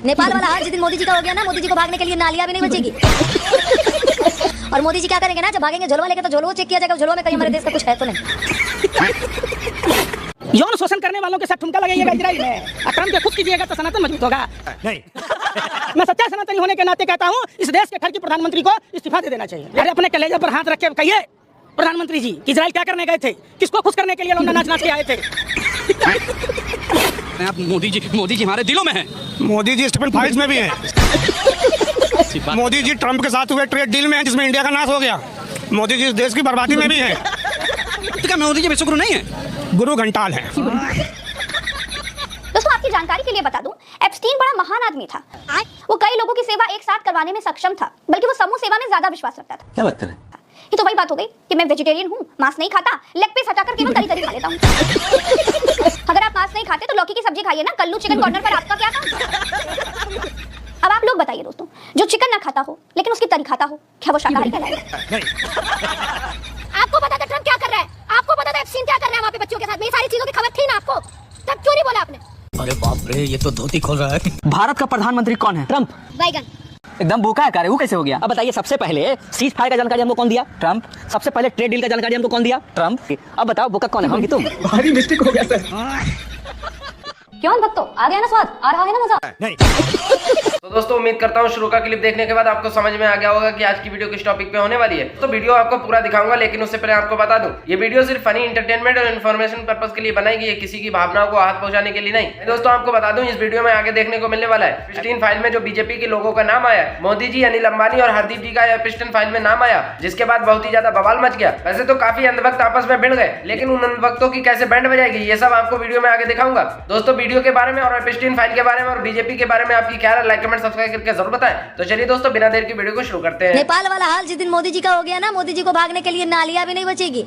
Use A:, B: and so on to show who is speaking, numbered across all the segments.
A: नेपाल वाला हाल जिस दिन मोदी जी का हो गया ना, मोदी जी को भागने के लिए नालियां भी नहीं बचेगी। और मोदी जी क्या करेंगे ना, जब भागेंगे झोलवा लेके तो झोलवा चेक किया जाएगा, झोलवा में कहीं हमारे देश का कुछ है तो नहीं।
B: यौन शोषण करने वालों के साथ ठुमका लगाइएगा इजराइल में, ट्रम्प के खुद कीजिएगा तो सनातन मजबूत होगा। नहीं मैं सच्चा सनातनी होने के नाते कहता हूँ, इस देश के खर की प्रधानमंत्री को इस्तीफा दे देना चाहिए। अरे अपने कलेजे पर हाथ रख के कहिए प्रधानमंत्री जी कि इजराइल क्या करने गए थे, किसको खुश करने के लिए लौंडा नाच नाच के आए थे।
C: आप मोदी जी हमारे दिलों में हैं।
D: मोदी जी स्टेफन फाइल्स में भी हैं। मोदी जी ट्रम्प के साथ हुए ट्रेड डील में हैं, जिसमें इंडिया का नाश हो गया। मोदी जी देश की बर्बादी में भी हैं।
C: तो क्या मोदी जी विश्वगुरु नहीं है?
D: गुरु घंटाल हैं।
E: दोस्तों आपकी जानकारी के लिए बता दूं, एप्स्टीन बड़ा महान आदमी था। वो कई लोगों की सेवा एक साथ करवाने में सक्षम था, बल्कि वो समूह सेवा में ज्यादा विश्वास रखता था।
C: क्या बात कर रहे हैं?
E: ये तो वही बात हो गई कि मैं वेजिटेरियन हूँ, मांस नहीं खाता, लेग पीस हटाकर केवल तरी तरी खा लेता हूँ। अगर आप मांस नहीं खाते तो लौकी की सब्जी खाइए ना, कल्लू चिकन कॉर्नर पर आपका क्या काम। अब आप लोग बताइए दोस्तों, जो चिकन ना खाता हो लेकिन उसकी तरी खाता हो, क्या वो शाकाहारी कहलाएगा? आपको पता था ट्रम्प क्या कर रहा है, आपको पता था एप्स्टीन क्या कर रहा है वहाँ पे बच्चों के साथ, मेरी सारी चीजों की खबर थी ना आपको, तब क्यों नहीं बोला आपने?
C: अरे बाप रे, ये तो धोती खोल रहा है।
F: भारत का प्रधानमंत्री कौन है? ट्रम्प।
E: बैगन।
F: एकदम भूखा है, वो कैसे हो गया? अब बताइए, सबसे पहले सीज फायर का जानकारी हमको कौन दिया? ट्रम्प। सबसे पहले ट्रेड डील का जानकारी हमको कौन दिया? ट्रम्प। अब बताओ भूखा कौन है, हम कि तुम?
D: भारी मिस्टेक हो गया सर।
E: क्यों भक्तों, आ गया ना स्वाद, आ रहा है ना मजा?
D: नहीं।
G: तो दोस्तों उम्मीद करता हूँ शुरू का क्लिप देखने के बाद आपको समझ में आ गया होगा कि आज की वीडियो किस टॉपिक पे होने वाली है। तो वीडियो आपको पूरा दिखाऊंगा, लेकिन उससे पहले आपको बता दूं, ये वीडियो सिर्फ फनी एंटरटेनमेंट और इन्फॉर्मेशन पर्पस के लिए बनाई गई है, किसी की भावनाओं को हाथ पहुंचाने के लिए नहीं। दोस्तों आपको बता दूं, इस वीडियो में आगे देखने को मिलने वाला है एप्स्टीन फाइल में जो बीजेपी के लोगों का नाम आया, मोदी जी, अनिल अंबानी और हरदीप जी का एप्स्टीन फाइल में नाम आया, जिसके बाद बहुत ही ज्यादा बवाल मच गया। वैसे तो काफी अंधभक्त आपस में भिड़ गए, लेकिन उन अंधभक्तों की कैसे बैंड बजाएगी, ये सब आपको वीडियो में आगे दिखाऊंगा। दोस्तों वीडियो के बारे में और एप्स्टीन फाइल के बारे में और बीजेपी के बारे में आपकी क्या राय, लाइक कमेंट सब्सक्राइब करके जरूर बताएं। तो चलिए दोस्तों बिना देर की वीडियो को शुरू करते हैं।
A: नेपाल वाला हाल जिस दिन मोदी जी का हो गया ना, मोदी जी को भागने के लिए नालियां भी नहीं बचेगी।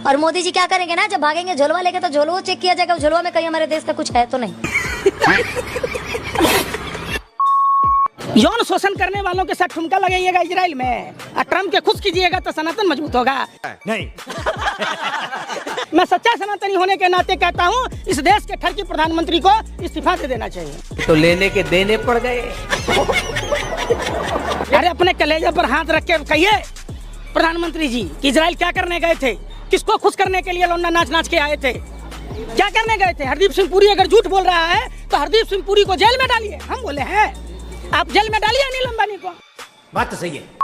A: और मोदी जी क्या करेंगे ना, जब भागेंगे झोलवा लेके तो झोलवा चेक किया जाएगा, झोलवा में कहीं हमारे देश का कुछ है तो नहीं।
B: यौन शोषण करने वालों के साथ ठुमका लगाइएगा इजराइल में, ट्रम्प के खुश कीजिएगा तो सनातन मजबूत होगा।
D: नहीं
B: मैं सच्चा सनातनी होने के नाते कहता हूँ, इस देश के खर की प्रधानमंत्री को इस्तीफा दे देना चाहिए।
C: तो लेने के देने पड़ गए।
B: अरे अपने कलेजे पर हाथ रख के कहिए प्रधानमंत्री जी कि इजराइल क्या करने गए थे, किसको खुश करने के लिए लौंडा नाच नाच के आए थे, क्या करने गए थे। हरदीप सिंह पुरी अगर झूठ बोल रहा है तो हरदीप सिंह पुरी को जेल में डालिए। हम बोले हैं आप जेल में डालिए अनिल अंबानी को।
C: बात तो सही है।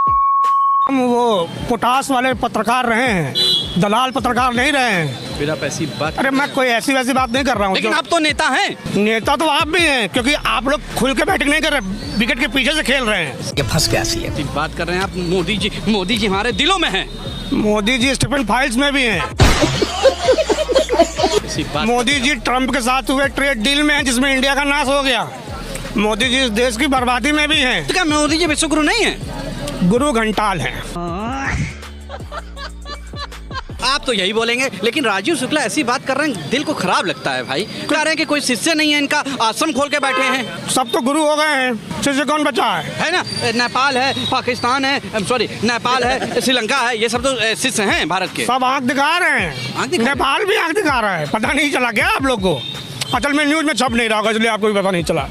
D: हम वो पोटास वाले पत्रकार रहे हैं, दलाल पत्रकार नहीं रहे हैं।
C: फिर आप ऐसी बात,
D: अरे मैं कोई ऐसी वैसी बात नहीं कर रहा हूँ।
C: लेकिन आप तो नेता हैं।
D: नेता तो आप भी हैं, क्योंकि आप लोग खुल के बैटिंग नहीं कर रहे, विकेट के पीछे से खेल रहे हैं।
C: ये फंस गया सी है। बात कर रहे हैं आप, मोदी जी हमारे दिलों में हैं।
D: मोदी जी स्टेफन फाइल्स में भी हैं। मोदी जी ट्रम्प के साथ हुए ट्रेड डील में हैं, जिसमें इंडिया का नाश हो गया। मोदी जी देश की बर्बादी में भी हैं।
C: तो क्या मोदी जी विश्वगुरु नहीं है?
D: गुरु घंटाल हैं।
C: आप तो यही बोलेंगे, लेकिन राजीव शुक्ला ऐसी बात कर रहे हैं, दिल को खराब लगता है भाई। कह रहे हैं कि कोई शिष्य नहीं है इनका, आश्रम खोल के बैठे हैं।
D: सब तो गुरु हो गए हैं, शिष्य कौन बचा है
C: ना? नेपाल है, पाकिस्तान है, सॉरी नेपाल है, श्रीलंका है, ये सब तो शिष्य हैं भारत के।
D: सब आंख दिखा रहे हैं। नेपाल भी आंख दिखा रहा है। पता नहीं चला क्या आप लोग को? असल में न्यूज में छप नहीं रहा होगा, इसलिए आपको भी पता नहीं चला।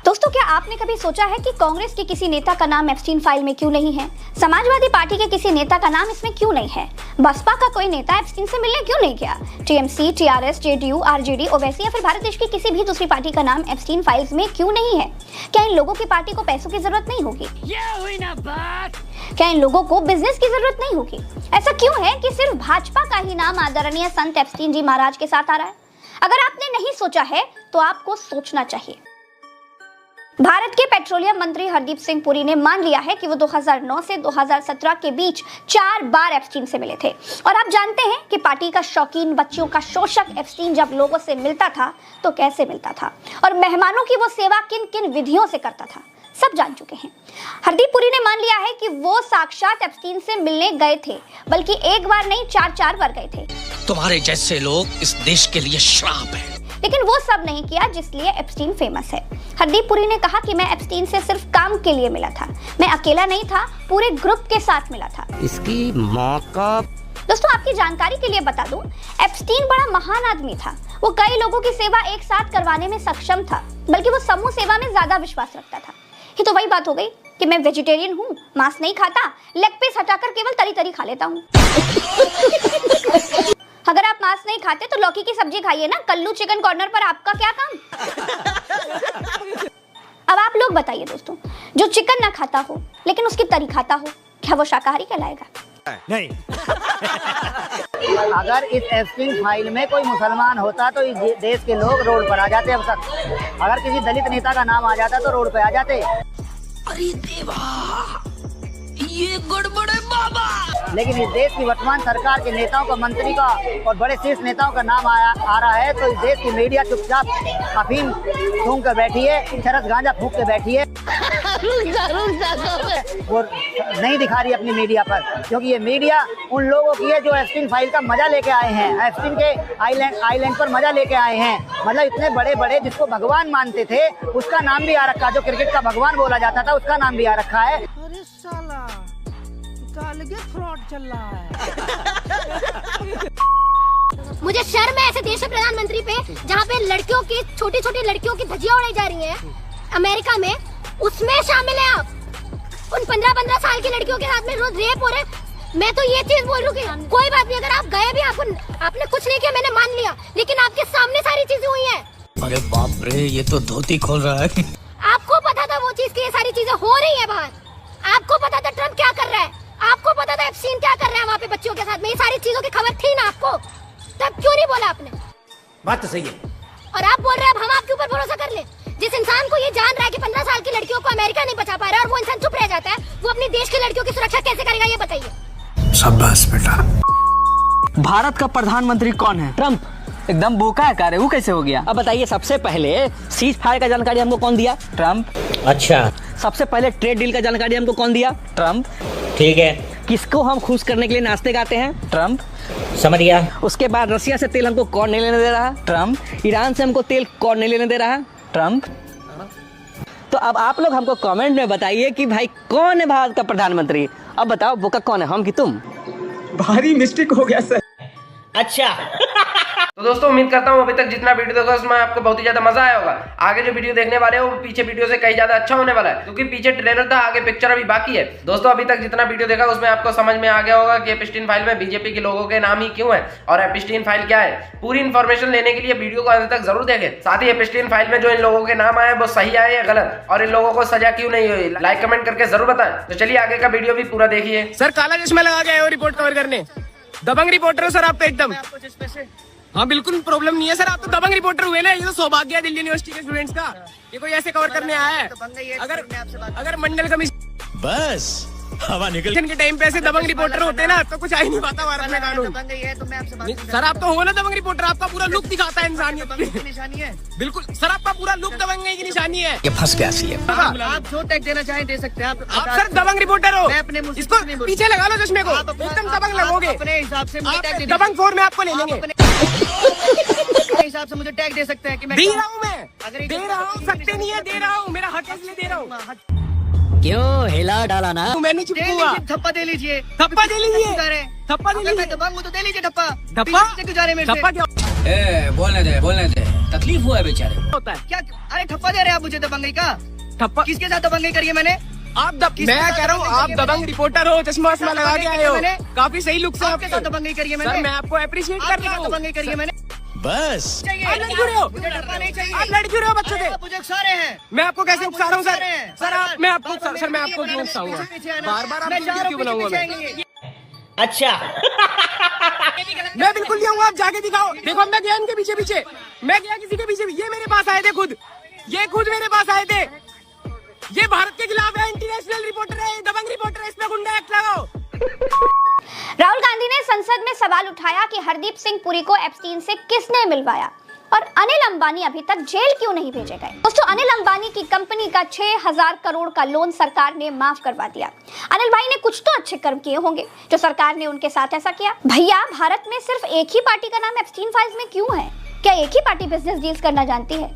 E: दोस्तों क्या आपने कभी सोचा है कि कांग्रेस के किसी नेता का नाम एप्स्टीन फाइल में क्यों नहीं है? समाजवादी पार्टी के किसी नेता का नाम इसमें क्यों नहीं है? बसपा का कोई नेता एप्स्टीन से मिलने क्यों नहीं गया? TMC, TRS, JDU, RJD, Owaisi या फिर भारत देश की किसी भी दूसरी पार्टी का नाम एप्स्टीन फाइल्स में क्यों नहीं है? क्या इन लोगों की पार्टी को पैसों की जरूरत नहीं होगी?
B: ये हुई ना बात।
E: क्या इन लोगों को बिजनेस की जरूरत नहीं होगी? ऐसा क्यों है कि सिर्फ भाजपा का ही नाम आदरणीय संत एप्स्टीन जी महाराज के साथ आ रहा है? अगर आपने नहीं सोचा है तो आपको सोचना चाहिए। भारत के पेट्रोलियम मंत्री हरदीप सिंह पुरी ने मान लिया है कि वो 2009 से 2017 के बीच 4 बार एप्स्टीन से मिले थे। और आप जानते हैं कि पार्टी का शौकीन बच्चों का शोषक एप्स्टीन जब लोगों से मिलता था तो कैसे मिलता था, और मेहमानों की वो सेवा किन किन विधियों से करता था, सब जान चुके हैं। हरदीप पुरी ने मान लिया है कि वो साक्षात एप्स्टीन से मिलने गए थे, बल्कि एक बार नहीं 4 बार गए थे।
C: तुम्हारे जैसे लोग इस देश के लिए श्राप है।
E: लेकिन वो सब नहीं किया जिसलिए एप्स्टीन फेमस है। हरदीप पुरी ने कहा कि मैं एप्स्टीन से सिर्फ काम के लिए मिला था, मैं अकेला नहीं था, पूरे ग्रुप के साथ मिला था।
F: इसकी माँ का
E: दोस्तों आपकी जानकारी के लिए बता दूं, एप्स्टीन बड़ा महान आदमी था। वो कई लोगों की सेवा एक साथ करवाने में सक्षम था, बल्कि वो समूह सेवा में ज्यादा विश्वास रखता था। ये तो वही बात हो गई कि मैं वेजिटेरियन हूँ, मांस नहीं खाता, लेग पीस हटाकर केवल तरी तरी खा लेता हूँ। अगर आप मांस नहीं खाते तो लौकी की सब्जी खाइए ना, कल्लू चिकन कॉर्नर पर आपका क्या काम। अब आप लोग बताइए दोस्तों, जो चिकन ना खाता हो लेकिन उसकी तरी खाता हो, क्या वो शाकाहारी कहलाएगा?
D: नहीं।
H: अगर इस एप्स्टीन फाइल में कोई मुसलमान होता तो इस देश के लोग रोड पर आ जाते अब तक। अगर किसी दलित नेता का नाम आ जाता तो रोड पे आ जाते।
A: अरे देवा, ये गड़बड़ है बाबा।
H: लेकिन इस देश की वर्तमान सरकार के नेताओं का, मंत्री का और बड़े शीर्ष नेताओं का नाम आ रहा है तो इस देश की मीडिया चुपचाप अफीम सूंघ कर बैठी है, चरस गांजा फूंक के बैठी है। वो नहीं दिखा रही अपनी मीडिया पर, क्योंकि ये मीडिया उन लोगों की है जो एप्स्टीन फाइल का मजा लेके आए हैं, एप्स्टीन के आइलैंड पर मजा लेके आए हैं। मतलब इतने बड़े बड़े जिसको भगवान मानते थे उसका नाम भी आ रखा, जो क्रिकेट का भगवान बोला जाता था उसका नाम भी आ रखा है।
B: अरे साला, अलग फ्रॉड चल रहा है।
A: मुझे शर्म है ऐसे देश के प्रधानमंत्री पे जहाँ पे लड़कियों की, छोटी छोटी लड़कियों की धज्जियां उड़ाई जा रही हैं अमेरिका में, उसमें शामिल है आप। उन 15-15 साल की लड़कियों के साथ में रोज रेप हो रहे। मैं तो ये चीज बोल रही हूँ, कोई बात नहीं, अगर आप गए भी, आपने कुछ नहीं किया, मैंने मान लिया, लेकिन आपके सामने सारी चीजें हुई हैं।
I: अरे बाप रे, ये तो धोती खोल रहा है।
A: आपको पता था वो चीज की, ये सारी चीजें हो रही है बाहर। आपको पता था ट्रम्प क्या कर रहा है, आपको पता था एप्स्टीन क्या कर रहा है वहाँ पे बच्चों के साथ में, ये सारी चीजों की खबर थी ना आपको, तब क्यों नहीं बोला आपने?
I: बात तो सही है।
A: और आप बोल रहे हैं अब हम आपके ऊपर भरोसा कर ले। जिस इंसान को ये जान रहा है कि 15 साल की लड़कियों को अमेरिका नहीं बचा पा रहा है और वो इंसान चुप रह जाता है, वो अपने देश की लड़कियों की सुरक्षा कैसे करेगा, ये बताइए।
I: शाबाश बेटा।
F: भारत का प्रधानमंत्री कौन है? ट्रम्प। एकदम बोका है कार्य, वो कैसे हो गया? अब बताइए, सबसे पहले सीज फायर का जानकारी हमको कौन दिया? ट्रम्प।
J: अच्छा।
F: सबसे पहले ट्रेड डील का जानकारी हमको कौन दिया? ट्रम्प।
J: ठीक है।
F: किसको हम खुश करने के लिए नाश्ते गाते हैं? ट्रम्प।
J: समझ गया।
F: उसके बाद रसिया से तेल हमको कौन नहीं लेने दे रहा? ट्रम्प। ईरान से हमको तेल कौन नहीं लेने दे रहा? ट्रम्प। तो अब आप लोग हमको कमेंट में बताइए कि भाई कौन है भारत का प्रधानमंत्री? अब बताओ, बोका कौन है, हम कि तुम?
I: भारी मिस्टेक हो गया सर।
J: अच्छा।
G: तो दोस्तों उम्मीद करता हूँ अभी तक जितना वीडियो देखा उसमें आपको बहुत ही ज्यादा मजा आया होगा। आगे जो वीडियो देखने वाले हो वो पीछे वीडियो से कहीं ज्यादा अच्छा होने वाला है, क्योंकि पीछे ट्रेलर था, आगे पिक्चर अभी बाकी है। दोस्तों अभी तक जितना वीडियो देखा उसमें आपको समझ में आ गया होगा कि एप्स्टीन फाइल में बीजेपी के लोगों के नाम ही क्यों है और एप्स्टीन फाइल क्या है। पूरी इन्फॉर्मेशन लेने के लिए वीडियो को अंत तक जरूर देखें। साथ ही एप्स्टीन फाइल में जो इन लोगों के नाम आए वो सही आए या गलत, और इन लोगों को सजा क्यों नहीं हुई, लाइक कमेंट करके जरूर बताएं। तो चलिए आगे का वीडियो भी पूरा देखिए।
B: सर काला चश्मा लगा के आए हो रिपोर्ट कवर करने, दबंग रिपोर्टर हो सर आप तो एकदम। हाँ बिल्कुल प्रॉब्लम नहीं है सर, आप तो दबंग रिपोर्टर हुए ना। ये तो सौभाग्य है दिल्ली यूनिवर्सिटी के स्टूडेंट्स का, ये कोई ऐसे कवर करने आया है। अगर मंडल कमीशन
I: बस हवा निकल
B: के टाइम पे ऐसे दबंग रिपोर्टर होते ना तो कुछ आ ही नहीं पाता भारत में कानून। सर आप तो हो ना दबंग रिपोर्टर, आपका पूरा लुक दिखाता है इंसानियत की निशानी है। बिल्कुल सर, आपका पूरा लुक दबंगई की निशानी है।
I: ये फंस गया सी।
B: आप जो टैग देना चाहें दे सकते हैं। आप सर दबंग रिपोर्टर हो, इसको पीछे लगा लो चश्मे को, एकदम दबंग लगोगे। अपने हिसाब से दबंग 4 में आपको ले लेंगे। हिसाब से मुझे टैग दे सकते हैं कि मैं दे रहा हूँ, मैं दे रहा हूँ, सकते नहीं है, दे रहा हूँ, मेरा हक है इसलिए दे रहा हूँ।
J: क्यों हिला डाला ना?
B: मैं नहीं चुपूंगा। थप्पा दे लीजिए, थप्पा दे लीजिए, थप्पा दे लीजिए। दबंग तो दे लीजिए थप्पा। थप्पा से गुजारे मेरे से। थप्पा क्या?
J: बोलने दे, तकलीफ हुआ है बेचारे।
B: होता है
K: क्या? अरे थप्पा दे रहे हैं आप मुझे दबंगई का?
B: थप्पा
K: किसके साथ दबंगई करी है मैंने?
B: आप मैं कह रहा हूँ आप दबंग रिपोर्टर हो, चश्मा वश्मा लगा के आए हो, काफी सही लुक से
K: आपके साथ दबंगई करी है मैंने।
B: सर मैं आपको अप्रिशिएट कर रहा हूँ।
K: दबंगई करी है मैंने।
I: बस
B: आप लड़ क्यों रहे हो?
K: मुझे डरना नहीं चाहिए।
B: आप लड़ क्यों रहे हो बच्चों से?
K: मुझे उकसा रहे हैं।
B: मैं आपको कैसे उकसा रहा हूँ सर?
K: सर
B: मैं आपको क्यों उकसाऊंगा? बार आप क्यों बनाऊंगा मैं?
J: अच्छा।
B: मैं बिल्कुल नहीं आऊंगा, आप जाके दिखाओ। देखो मैं गया इनके पीछे पीछे, मैं गया किसी के पीछे, ये मेरे पास आए थे खुद, ये खुद मेरे पास आए थे। ये भारत के खिलाफ है, इंटरनेशनल रिपोर्टर है, दबंग रिपोर्टर है, इसमें गुंडा एक्ट लगाओ।
E: राहुल गांधी ने संसद में सवाल उठाया कि हरदीप सिंह पुरी को एप्स्टीन से किसने मिलवाया और अनिल अंबानी अभी तक जेल क्यों नहीं भेजे गए। दोस्तों अनिल अंबानी की कंपनी का 6000 करोड़ का लोन सरकार ने माफ करवा दिया। अनिल भाई ने कुछ तो अच्छे कर्म किए होंगे जो सरकार ने उनके साथ ऐसा किया। भैया भारत में सिर्फ एक ही पार्टी का नाम एप्स्टीन फाइल्स में क्यों है? क्या एक ही पार्टी बिजनेस डील्स करना जानती है?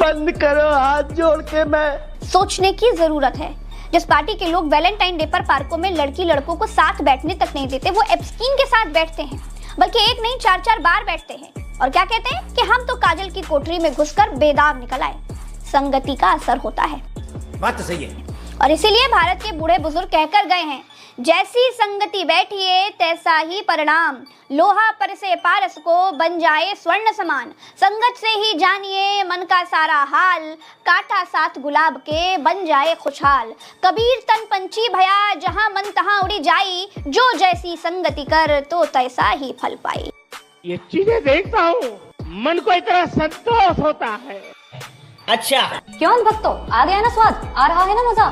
H: बंद करो हाथ जोड़ के, मैं
E: सोचने की जरूरत है। जिस पार्टी के लोग वैलेंटाइन डे पर पार्कों में लड़की लड़कों को साथ बैठने तक नहीं देते, वो एप्स्टीन के साथ बैठते हैं, बल्कि एक नहीं 4-4 बार बैठते हैं। और क्या कहते हैं कि हम तो काजल की कोठरी में घुसकर बेदाग निकल आए। संगति का असर होता है।
J: बात तो सही है।
E: और इसीलिए भारत के बूढ़े बुजुर्ग कहकर गए हैं, जैसी संगति बैठिए तैसा ही परिणाम, लोहा पर से पारस को बन जाए स्वर्ण समान, संगत से ही जानिए मन का सारा हाल, काटा साथ गुलाब के बन जाए खुशहाल, कबीर तन पंछी भया जहां मन तहां उड़ी जाई, जो जैसी संगति कर तो तैसा ही फल पाई।
L: ये चीजें देखता हूँ मन को इतना संतोष होता है।
J: अच्छा,
M: क्यों भक्तों, आ गया ना स्वाद, आ रहा है ना मजा।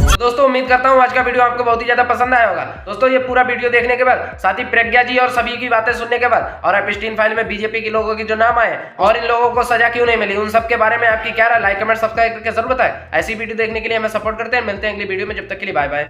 G: तो दोस्तों उम्मीद करता हूँ आज का वीडियो आपको बहुत ही ज्यादा पसंद आया होगा। दोस्तों ये पूरा वीडियो देखने के बाद, साथ ही प्रज्ञा जी और सभी की बातें सुनने के बाद, और एप्स्टीन फाइल में बीजेपी के लोगों के जो नाम आए और इन लोगों को सजा क्यों नहीं मिली, उन सब के बारे में आपकी क्या राय, लाइक कमेंट सब्सक्राइब करके जरूर बताएं। ऐसी वीडियो देखने के लिए हमें सपोर्ट करते हैं। मिलते हैं अगली वीडियो में, जब तक के लिए बाय बाय।